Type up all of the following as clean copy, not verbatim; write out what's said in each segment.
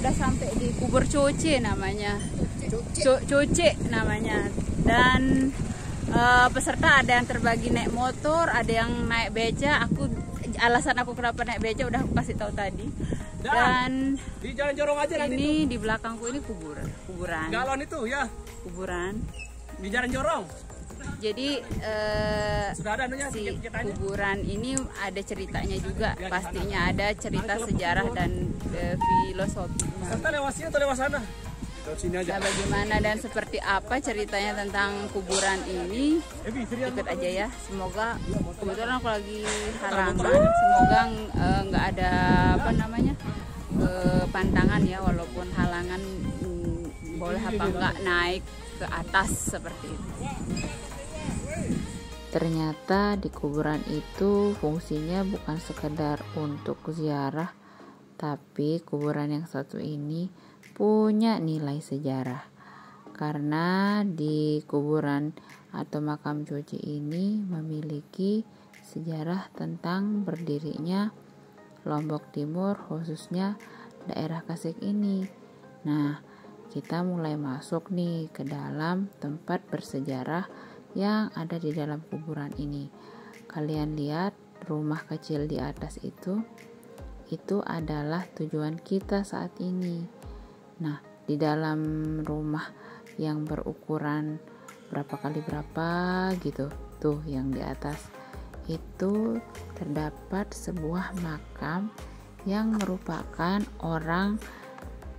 udah sampai di kubur Coce namanya. Coce namanya. Dan peserta ada yang terbagi naik motor, ada yang naik beca. Alasan aku kenapa naik beca udah aku kasih tahu tadi. Dan di Jalan Jorong aja nanti ini di belakangku ini kuburan. Galon itu ya. Kuburan. Di Jalan Jorong. Jadi sudah ada anunya, si kuburan ini ada ceritanya juga, pastinya ada cerita sejarah dan filosofi. Serta lewat sini atau lewat sana? Lewat sini aja. Nah, bagaimana dan seperti apa ceritanya tentang kuburan ini, ikut aja ya. Semoga kebetulan aku lagi halangan, semoga nggak ada apa namanya pantangan ya, walaupun halangan boleh apa nggak naik ke atas seperti itu. Ternyata di kuburan itu fungsinya bukan sekedar untuk ziarah, tapi kuburan yang satu ini punya nilai sejarah. Karena di kuburan atau makam Coce ini memiliki sejarah tentang berdirinya Lombok Timur, khususnya daerah Kesik ini. Nah, kita mulai masuk nih ke dalam tempat bersejarah yang ada di dalam kuburan ini. Kalian lihat rumah kecil di atas itu adalah tujuan kita saat ini. Nah, di dalam rumah yang berukuran berapa kali berapa gitu, tuh yang di atas itu terdapat sebuah makam yang merupakan orang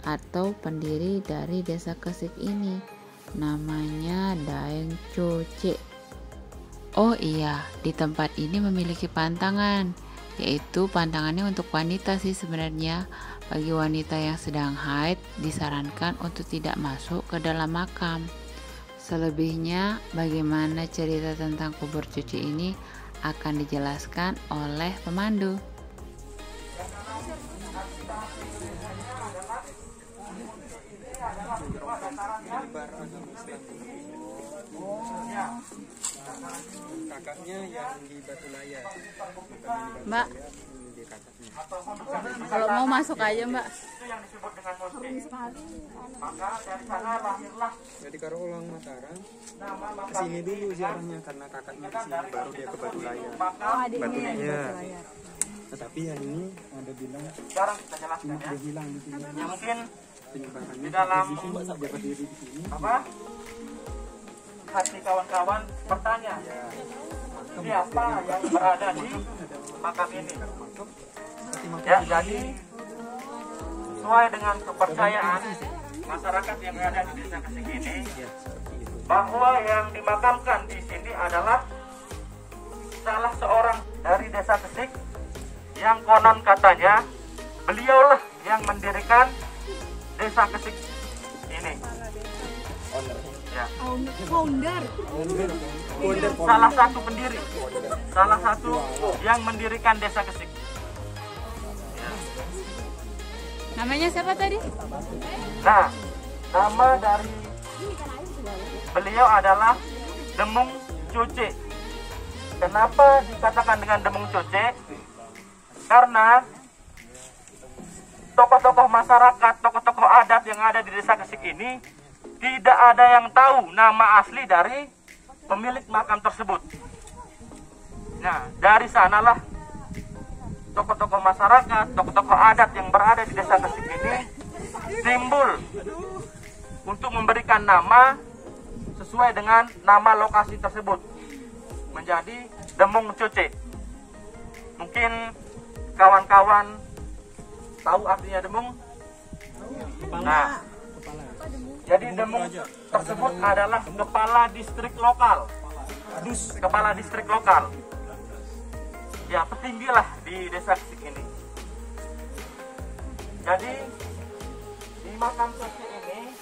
atau pendiri dari desa Kesik ini. Namanya Daeng Coce. Oh iya, di tempat ini memiliki pantangan, yaitu pantangannya untuk wanita sih sebenarnya. Bagi wanita yang sedang haid disarankan untuk tidak masuk ke dalam makam. Selebihnya bagaimana cerita tentang kubur Coce ini akan dijelaskan oleh pemandu. Kakaknya yang di Batu Layar. Mbak, kalau mau masuk aja Mbak. Jadi kalau ulang Mataram kesini dulu ziarahnya karena kakaknya kesini baru dia ke Batu Layar. Batunya. Tetapi yang ini ada bilang cuma ada bilang di sini. Ya mungkin Penyebarannya di dalam di sini dia berdiri di sini. apa? Hati kawan-kawan bertanya, siapa yang berada di makam ini? Ya, jadi sesuai dengan kepercayaan masyarakat yang ada di desa Kesik ini, bahwa yang dimakamkan di sini adalah salah seorang dari desa Kesik yang konon katanya beliaulah yang mendirikan desa Kesik ini. Ya. Salah satu pendiri, salah satu yang mendirikan desa Kesik. Ya. Namanya siapa tadi? Nah, nama dari beliau adalah Demung Coce. Kenapa dikatakan dengan Demung Coce? Karena tokoh-tokoh masyarakat, tokoh-tokoh adat yang ada di desa Kesik ini tidak ada yang tahu nama asli dari pemilik makam tersebut. Nah, dari sanalah tokoh-tokoh masyarakat, tokoh-tokoh adat yang berada di desa Kesik ini timbul untuk memberikan nama sesuai dengan nama lokasi tersebut, menjadi Demung Coce. Mungkin kawan-kawan tahu artinya Demung? Nah, jadi Demung tersebut adalah kepala distrik lokal. Kepala distrik lokal. Ya, petinggi lah di desa Kesik ini. Jadi di makam Coce ini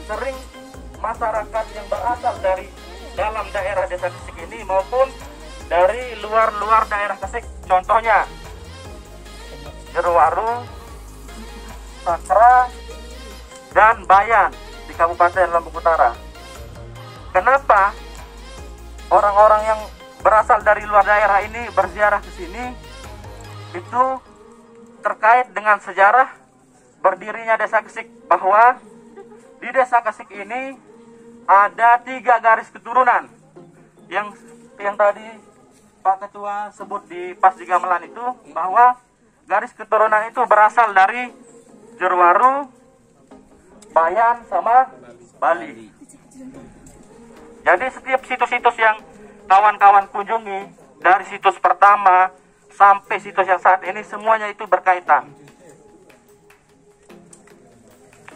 sering masyarakat yang berasal dari dalam daerah desa Kesik ini maupun dari luar-luar daerah Kesik. Contohnya Jeruwaru, Sakra, dan Bayan di Kabupaten Lombok Utara. Kenapa orang-orang yang berasal dari luar daerah ini berziarah ke sini? Itu terkait dengan sejarah berdirinya Desa Kesik, bahwa di Desa Kesik ini ada 3 garis keturunan yang tadi Pak Ketua sebut di pas di gamelan itu, bahwa garis keturunan itu berasal dari Jeruwaru, Bayan, sama Bali. Jadi setiap situs-situs yang kawan-kawan kunjungi, dari situs pertama sampai situs yang saat ini, semuanya itu berkaitan.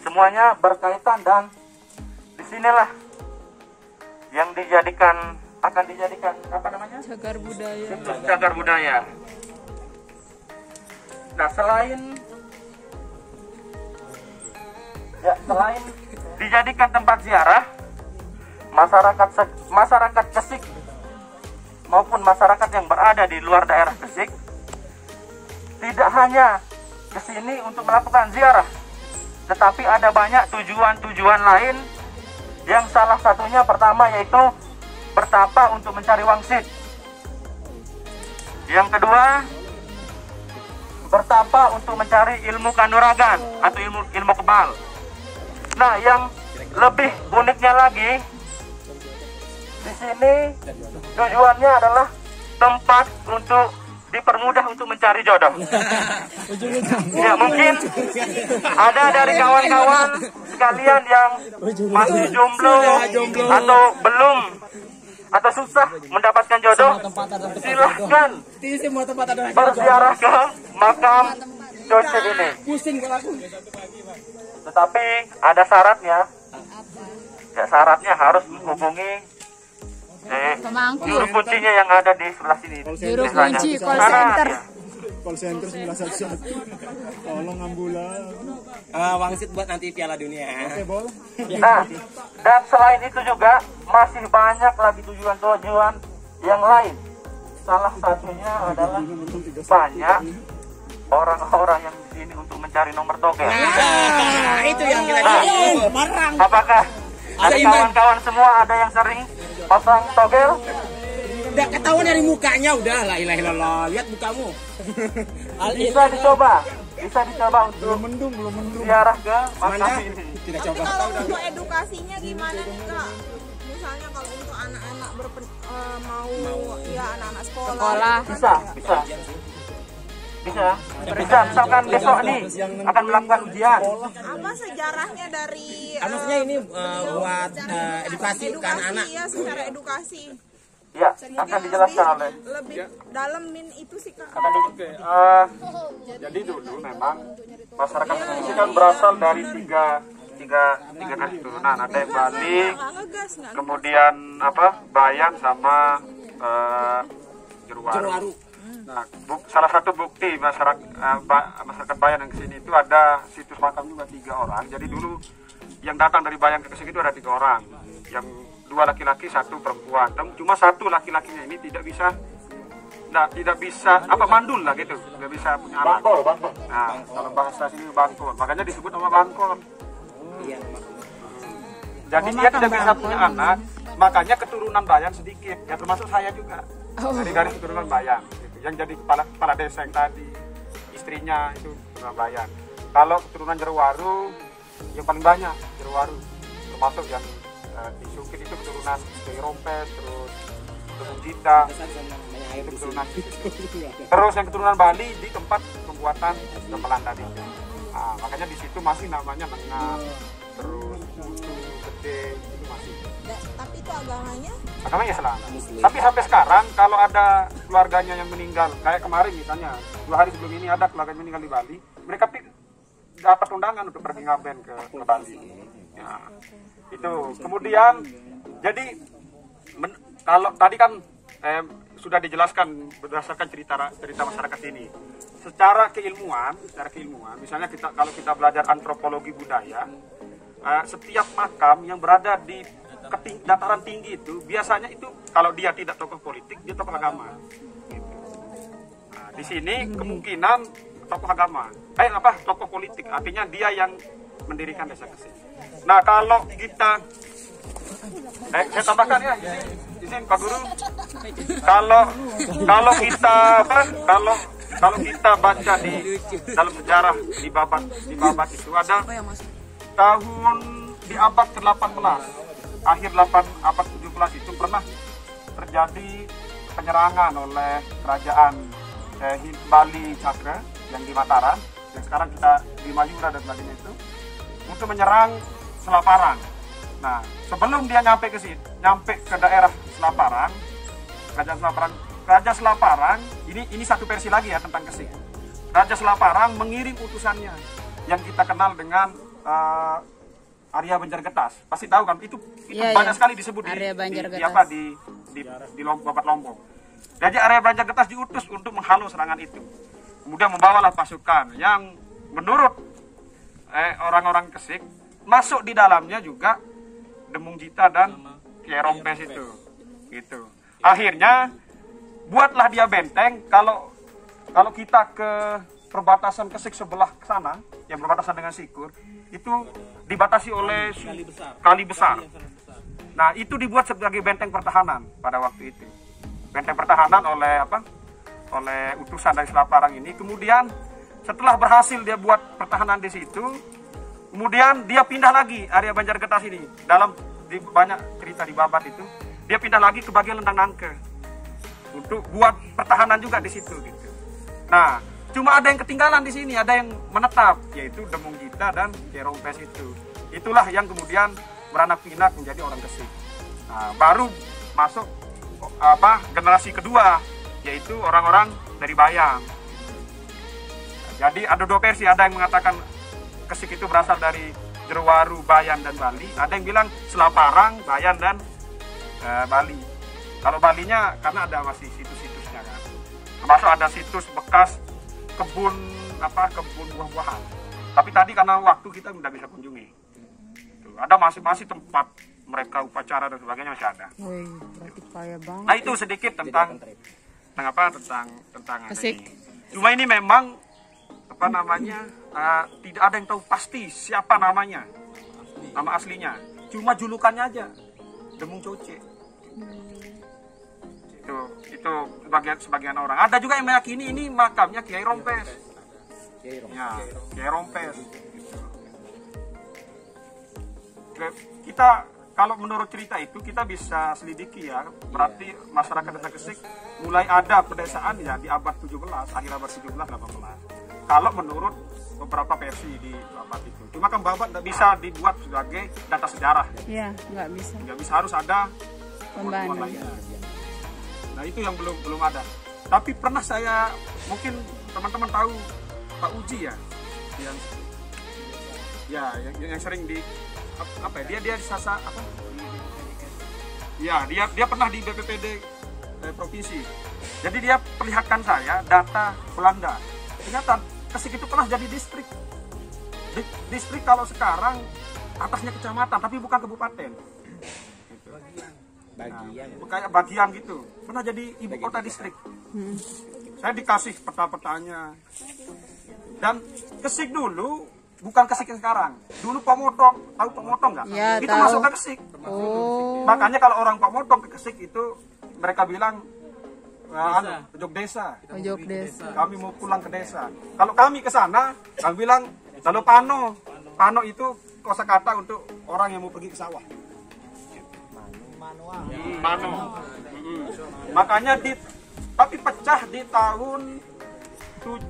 Semuanya berkaitan, dan disinilah yang akan dijadikan apa namanya? Cagar budaya. Situs cagar budaya. Nah, selain dijadikan tempat ziarah, masyarakat Kesik maupun masyarakat yang berada di luar daerah Kesik tidak hanya ke sini untuk melakukan ziarah, tetapi ada banyak tujuan-tujuan lain, yang salah satunya pertama yaitu bertapa untuk mencari wangsit. Yang kedua, bertapa untuk mencari ilmu kanuragan atau ilmu kebal. Nah, yang lebih uniknya lagi, di sini tujuannya adalah tempat untuk dipermudah untuk mencari jodoh. Ya, mungkin ada dari kawan-kawan sekalian yang masih jomblo atau belum atau susah mendapatkan jodoh, silahkan berziarah ke makam Cocek ini. Tetapi ada syaratnya. Ya, syaratnya harus menghubungi juru kuncinya yang ada di sebelah sini. Juru kunci call center. Call center 911. Tolong ambulan. Wangsit buat nanti Piala Dunia. Oke, boleh. Nah, dan selain itu juga masih banyak lagi tujuan-tujuan yang lain. Salah satunya adalah banyak orang-orang yang di sini untuk mencari nomor togel. Nah, itu yang kita marang. Apakah dari kawan-kawan semua ada yang sering pasang togel? Udah ketahuan dari mukanya, udah la ilaha illallah. Lihat mukamu. Bisa dicoba untuk Belum mendung. ziarah ke makam ini. Tidak Tapi coba. kalau untuk edukasinya gimana nih Kak? Misalnya kalau untuk anak-anak mau ya anak-anak sekolah. Bisa. Misalkan besok nih akan melakukan ujian. Apa sejarahnya dari Maksudnya ini buat edukasi ke anak-anak. ya, secara edukasi. Ya, akan dijelaskan oleh. Lebih dalemin itu sih Kak. Jadi dulu memang masyarakat Indonesia kan berasal dari tiga garis keturunan. Ada yang Bali, kemudian Bayan sama Jeruwaru. Nah, salah satu bukti masyarakat Bayan yang kesini itu ada situs makam juga 3 orang. Jadi dulu yang datang dari Bayan ke Kesik itu ada 3 orang, yang 2 laki-laki 1 perempuan. Dan cuma 1 laki-lakinya ini tidak bisa mandul lah gitu, nggak bisa punya anak. Bangkol. Nah, kalau bahasa sini bangkol, makanya disebut nama bangkol. Jadi dia tidak bisa punya anak, makanya keturunan Bayan sedikit, ya termasuk saya juga dari garis keturunan Bayan. Yang jadi kepala desa yang tadi, istrinya itu keturunan Bayan. Kalau keturunan Jeruwaru yang paling banyak Jeruwaru, termasuk yang di Sukit itu keturunan dari Rompes, terus keturunan Jita, itu keturunan. Terus yang keturunan Bali di tempat pembuatan gamelan tadi. Nah, makanya di situ masih namanya Nengah, terus Putu, Gede, itu masih. Tapi itu agamanya Islam. Tapi sampai sekarang kalau ada keluarganya yang meninggal, kayak kemarin misalnya 2 hari sebelum ini ada keluarga yang meninggal di Bali, mereka dapat undangan untuk pergi ngaben ke Bali. Ya, itu. Kemudian jadi kalau tadi kan sudah dijelaskan berdasarkan cerita masyarakat ini. Secara keilmuan, misalnya kalau kita belajar antropologi budaya, setiap makam yang berada di dataran tinggi itu biasanya itu kalau dia tidak tokoh politik, dia tokoh agama. Gitu. Nah, di sini kemungkinan tokoh agama, tokoh politik, artinya dia yang mendirikan Desa Kesik. Nah, kalau kita saya tambahkan ya, izin Pak Guru. Kalau kita kalau kita baca di dalam sejarah di Babat itu ada tahun di abad ke-18, akhir abad 17 itu pernah terjadi penyerangan oleh kerajaan Bali Cakra yang di Mataram, yang sekarang kita di Mayura dan sebagainya itu, untuk menyerang Selaparang. Nah, sebelum dia nyampe ke daerah Selaparang, Raja Selaparang, ini satu versi lagi ya tentang Kesik. Raja Selaparang mengirim utusannya yang kita kenal dengan Arya Banjargetas. Pasti tahu kan? Itu banyak sekali disebut di Babat Lombok. Jadi Arya Banjargetas diutus untuk menghalau serangan itu. Kemudian membawalah pasukan yang menurut orang-orang Kesik masuk di dalamnya juga Demung Jita dan Kiai Rompes itu. Gitu. Akhirnya buatlah dia benteng. Kalau kita ke perbatasan Kesik sebelah sana yang berbatasan dengan Sikur, itu dibatasi oleh Kali Besar. Nah, itu dibuat sebagai benteng pertahanan pada waktu itu. Benteng pertahanan oleh utusan dari Selaparang ini. Kemudian setelah berhasil dia buat pertahanan di situ, kemudian dia pindah lagi Arya Banjargetas ini. Di banyak cerita di Babat itu, dia pindah lagi ke bagian Lentang Nangke untuk buat pertahanan juga di situ gitu. Nah, cuma ada yang ketinggalan di sini, ada yang menetap, yaitu Demung Jita dan Kiai Rompes itu. Itulah yang kemudian beranak pinak menjadi orang Kesik. Nah, baru masuk generasi kedua, yaitu orang-orang dari Bayam. Jadi ada dua versi, ada yang mengatakan Kesik itu berasal dari Jerowaru, Bayan, dan Bali. Ada yang bilang Selaparang, Bayan, dan Bali. Kalau Balinya karena ada masih situs-situsnya kan. Termasuk ada situs bekas kebun buah-buahan. Tapi tadi karena waktu kita tidak bisa kunjungi. Ada masih tempat mereka upacara dan sebagainya masih ada. Wih, berarti kaya banget. Nah, itu sedikit tentang Kesik. Cuma ini memang tidak ada yang tahu pasti siapa nama aslinya. Cuma julukannya aja, Demung Coce. Itu sebagian orang. Ada juga yang meyakini ini makamnya Kiai Rompes. Kiai Rompes. Kita kalau menurut cerita itu kita bisa selidiki ya, berarti masyarakat desa Kesik mulai ada pedesaan ya di abad 17, akhir abad 17-18. Kalau menurut beberapa versi di Babat itu. Cuma kan Babat tidak bisa dibuat sebagai data sejarah. Iya, nggak bisa. Nggak bisa, harus ada Pembantu. Nah, itu yang belum ada. Tapi pernah saya, mungkin teman-teman tahu Pak Uji ya, yang sering di dia sasa apa? Ya, dia pernah di BPPD provinsi. Jadi dia perlihatkan saya data Belanda. Ternyata Kesik itu pernah jadi distrik. Distrik kalau sekarang atasnya kecamatan, tapi bukan kabupaten. Kayak bagian gitu. Pernah jadi ibu kota distrik. Saya dikasih peta-petanya. Dan Kesik dulu bukan Kesik yang sekarang. Dulu Pamotong, tahu Pamotong nggak? Ya, itu tahu. masuk ke Kesik. Makanya kalau orang Pamotong ke Kesik itu mereka bilang Ojok desa. Kami mau pulang ke desa. Kalau kami ke sana, kami bilang lalu Pano. Pano itu kosakata untuk orang yang mau pergi ke sawah. Pano. Makanya tapi pecah di tahun 72.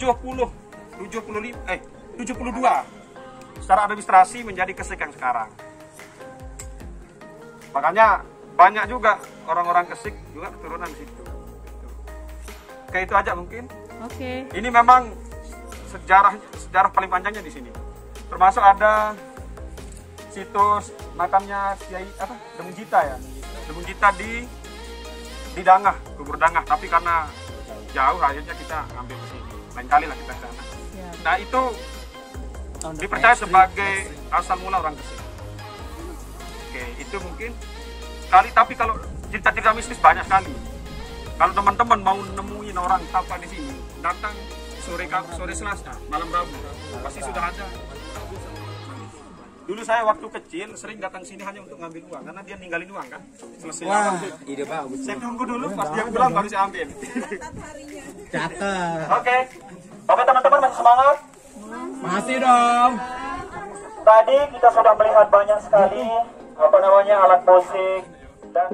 Secara administrasi menjadi Kesik yang sekarang. Makanya banyak juga orang-orang Kesik juga keturunan di situ. Oke, itu aja mungkin. Oke. Ini memang sejarah paling panjangnya di sini. Termasuk ada situs makamnya Kiai Demung Jita ya. Demung Jita di Dangah, kubur Dangah. Tapi karena jauh akhirnya kita ambil ke sini. Lain kali lah kita ke sana. Nah, itu dipercaya sebagai asal mula orang Kesik. Oke, itu mungkin tapi kalau cerita-cerita mistis banyak sekali. Kalau teman-teman mau nemuin orang tapa di sini, datang sore Selasa, malam Rabu, pasti sudah ada. Dulu saya waktu kecil sering datang sini hanya untuk ngambil uang karena dia ninggalin uang kan. Selesai Wah, uang, ide bagus. saya tunggu dulu pas dia pulang baru saya ambil. Catat. Oke. Oke teman-teman, masih semangat? Masih dong. Tadi kita sudah melihat banyak sekali alat musik dan